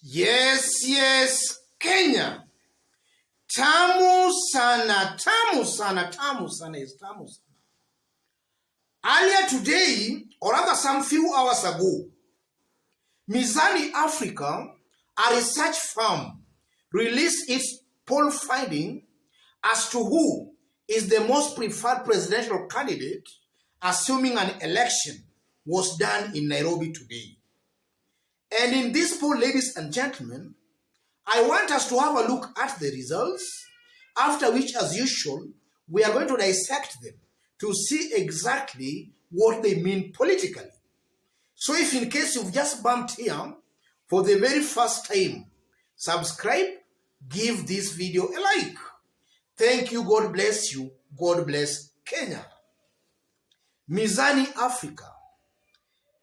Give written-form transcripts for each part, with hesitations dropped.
Yes, Kenya. Tamu sana, tamu sana, tamu sana, is tamu sana. Earlier today, or rather some few hours ago, Mizani Africa, a research firm, released its poll finding as to who is the most preferred presidential candidate, assuming an election was done in Nairobi today. And in this poll, ladies and gentlemen, I want us to have a look at the results, after which, as usual, we are going to dissect them to see exactly what they mean politically. So if in case you've just bumped here for the very first time, subscribe, give this video a like. Thank you, God bless you, God bless Kenya. Mizani Africa,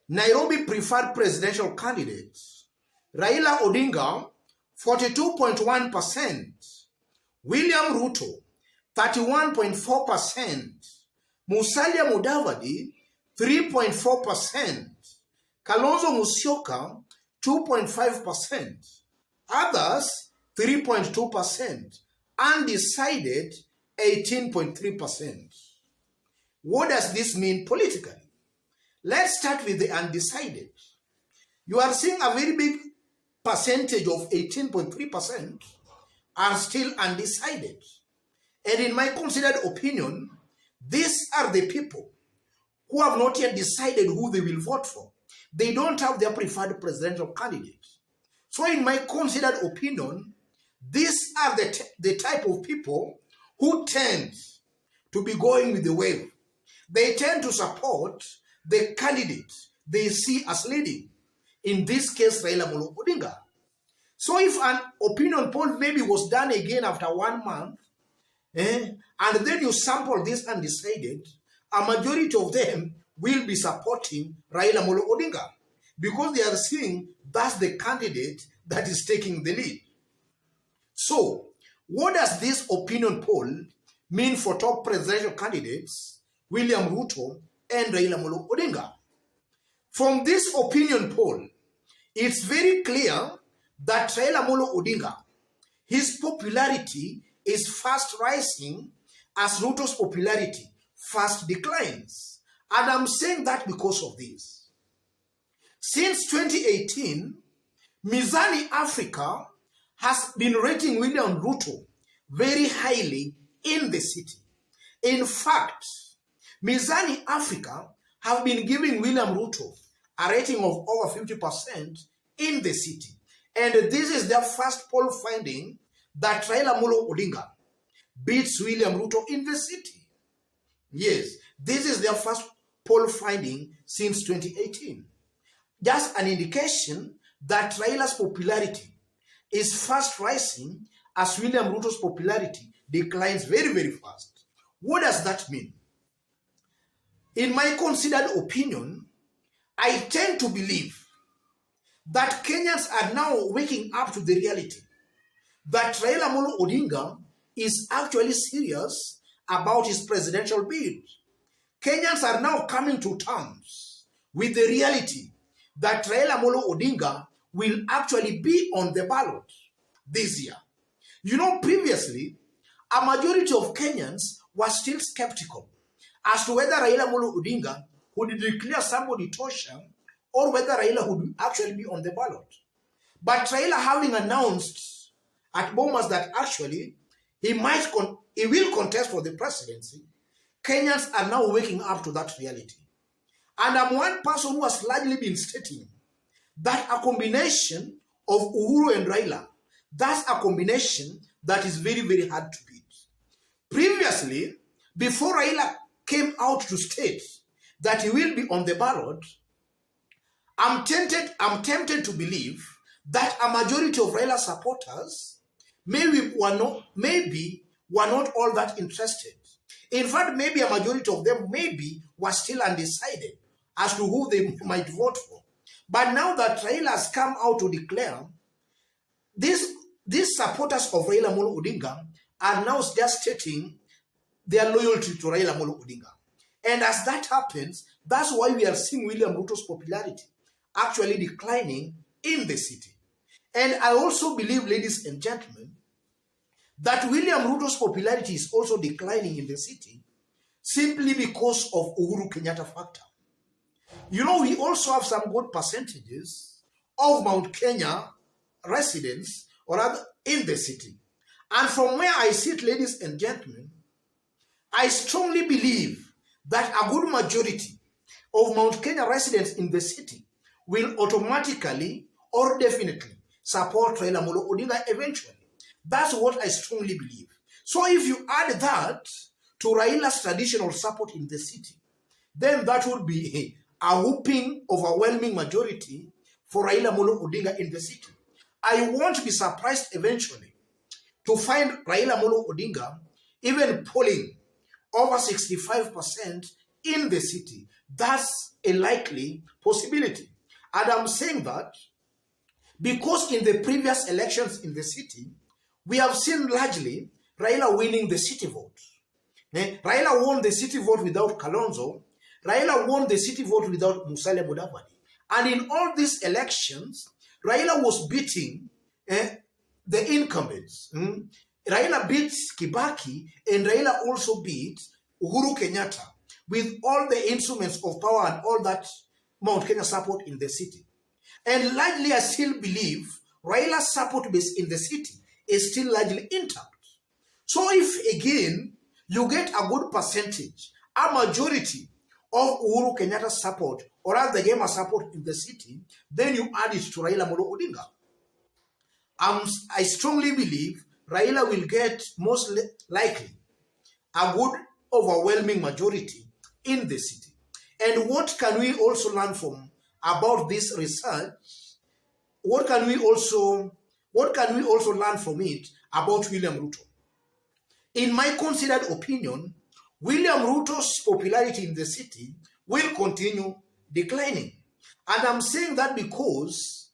Nairobi preferred presidential candidates, Raila Odinga, 42.1%, William Ruto, 31.4%, Musalia Mudavadi, 3.4%, Kalonzo Musyoka, 2.5%, others, 3.2%, Undecided, 18.3%. What does this mean politically? Let's start with the undecided. You are seeing a very big percentage of 18.3% are still undecided. And in my considered opinion, these are the people who have not yet decided who they will vote for. They don't have their preferred presidential candidate. So in my considered opinion, these are the type of people who tend to be going with the wave. They tend to support the candidate they see as leading. In this case, Raila Odinga. So if an opinion poll maybe was done again after 1 month, and then you sample this undecided, a majority of them will be supporting Raila Odinga because they are seeing that's the candidate that is taking the lead. So, what does this opinion poll mean for top presidential candidates, William Ruto and Raila Odinga? From this opinion poll, it's very clear that Raila Odinga, his popularity is fast rising as Ruto's popularity fast declines. And I'm saying that because of this. Since 2018, Mizani Africa has been rating William Ruto very highly in the city. In fact, Mizani Africa have been giving William Ruto a rating of over 50% in the city. And this is their first poll finding that Raila Odinga beats William Ruto in the city. Yes, this is their first poll finding since 2018. Just an indication that Raila's popularity is fast rising as William Ruto's popularity declines very, very fast. What does that mean? In my considered opinion, I tend to believe that Kenyans are now waking up to the reality that Raila Odinga is actually serious about his presidential bid. Kenyans are now coming to terms with the reality that Raila Odinga will actually be on the ballot this year. You know, previously, a majority of Kenyans were still skeptical as to whether Raila Odinga would declare somebody Tosha or whether Raila would actually be on the ballot. But Raila having announced at Bomas that actually he will contest for the presidency, Kenyans are now waking up to that reality. And I'm one person who has largely been stating that a combination of Uhuru and Raila, that's a combination that is very, very hard to beat. Previously, before Raila came out to state that he will be on the ballot, I'm tempted to believe that a majority of Raila supporters maybe were not all that interested. In fact, maybe a majority of them were still undecided as to who they might vote for. But now that Raila has come out to declare, these supporters of Raila Odinga are now just stating their loyalty to Raila Odinga. And as that happens, that's why we are seeing William Ruto's popularity actually declining in the city. And I also believe, ladies and gentlemen, that William Ruto's popularity is also declining in the city simply because of Uhuru Kenyatta factor. You know, we also have some good percentages of Mount Kenya residents or rather in the city. And from where I sit, ladies and gentlemen, I strongly believe that a good majority of Mount Kenya residents in the city will automatically or definitely support Raila Amolo Odinga eventually. That's what I strongly believe. So if you add that to Raila's traditional support in the city, then that would be a whooping, overwhelming majority for Raila Amolo Odinga in the city. I won't be surprised eventually to find Raila Amolo Odinga even polling over 65% in the city. That's a likely possibility. And I'm saying that because in the previous elections in the city, we have seen largely Raila winning the city vote. Raila won the city vote without Kalonzo. Raila won the city vote without Musalia Mudavadi. And in all these elections, Raila was beating the incumbents. Raila beat Kibaki, and Raila also beat Uhuru Kenyatta with all the instruments of power and all that Mount Kenya support in the city. And largely, I still believe Raila's support base in the city is still largely intact. So if, again, you get a good percentage, a majority of Uhuru Kenyatta's support or other gamer support in the city, then you add it to Raila Amolo Odinga. I strongly believe Raila will get most likely a good overwhelming majority in the city. And what can we also learn from about this research? What can we also learn from it about William Ruto? In my considered opinion, William Ruto's popularity in the city will continue declining. And I'm saying that because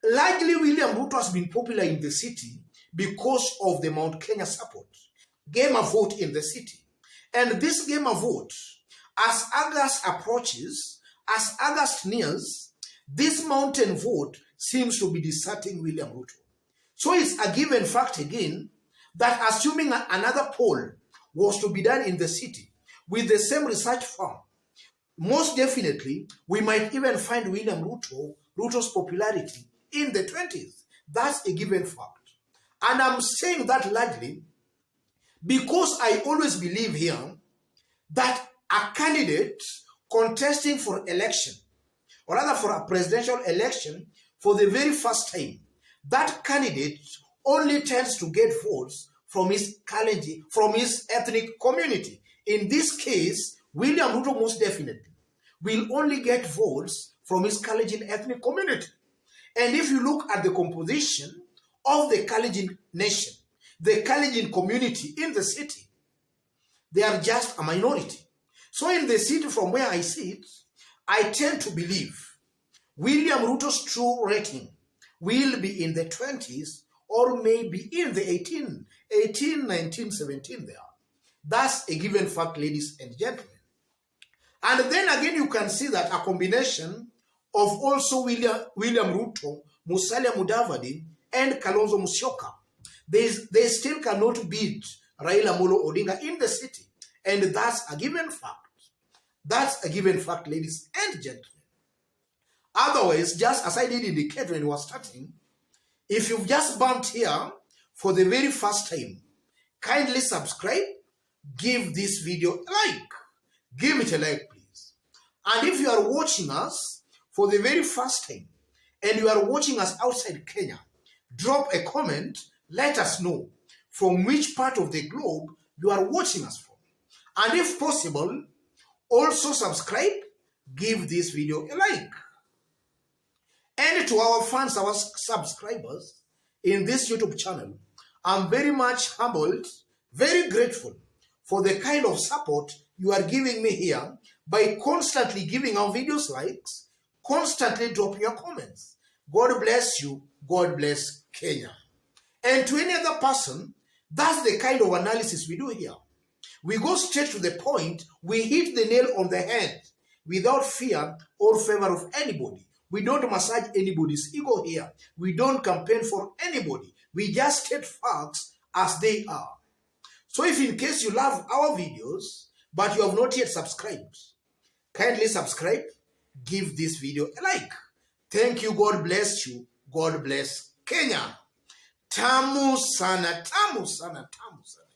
largely William Ruto has been popular in the city because of the Mount Kenya support, gamer vote in the city. And this gamer vote, as August approaches, as August nears, this mountain vote seems to be deserting William Ruto. So it's a given fact again that assuming another poll was to be done in the city with the same research firm, most definitely we might even find William Ruto's popularity in the 20s. That's a given fact. And I'm saying that largely because I always believe here that a candidate contesting for election, or rather for a presidential election for the very first time, that candidate only tends to get votes from his ethnic community. In this case, William Ruto most definitely will only get votes from his Kalenjin ethnic community. And if you look at the composition of the Kalenjin nation, the Kalenjin community in the city, they are just a minority. So in the city from where I sit, I tend to believe William Ruto's true rating will be in the 20s or maybe in the 18, 19, 17 there. That's a given fact, ladies and gentlemen. And then again, you can see that a combination of also William Ruto, Musalia Mudavadi, and Kalonzo Musyoka, they still cannot beat Raila Amolo Odinga in the city. And that's a given fact. That's a given fact, ladies and gentlemen. Otherwise, just as I did indicate when we were starting, if you've just bumped here for the very first time, kindly subscribe, give this video a like. Give it a like, please. And if you are watching us for the very first time, and you are watching us outside Kenya, drop a comment, let us know from which part of the globe you are watching us from. And if possible, also subscribe, give this video a like. And to our fans, our subscribers in this YouTube channel, I'm very much humbled, very grateful for the kind of support you are giving me here by constantly giving our videos likes, constantly dropping your comments. God bless you. God bless Kenya. And to any other person, that's the kind of analysis we do here. We go straight to the point. We hit the nail on the head without fear or favor of anybody. We don't massage anybody's ego here. We don't campaign for anybody. We just state facts as they are. So if in case you love our videos, but you have not yet subscribed, kindly subscribe, give this video a like. Thank you. God bless you. God bless Kenya. Tamu sana, tamu sana, tamu sana.